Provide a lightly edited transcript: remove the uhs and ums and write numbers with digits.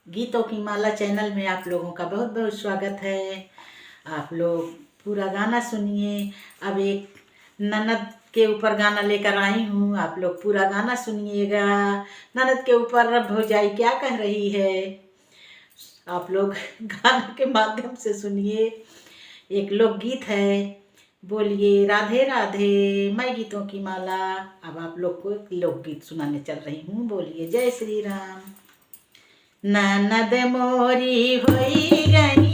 गीतों की माला चैनल में आप लोगों का बहुत बहुत स्वागत है। आप लोग पूरा गाना सुनिए। अब एक ननद के ऊपर गाना लेकर आई हूँ, आप लोग पूरा गाना सुनिएगा। ननद के ऊपर भौजाई क्या कह रही है, आप लोग गाना के माध्यम से सुनिए। एक लोकगीत है, बोलिए राधे राधे। मैं गीतों की माला अब आप लोग को एक लोकगीत सुनाने चल रही हूँ। बोलिए जय श्री राम। ननद मोरी होई गई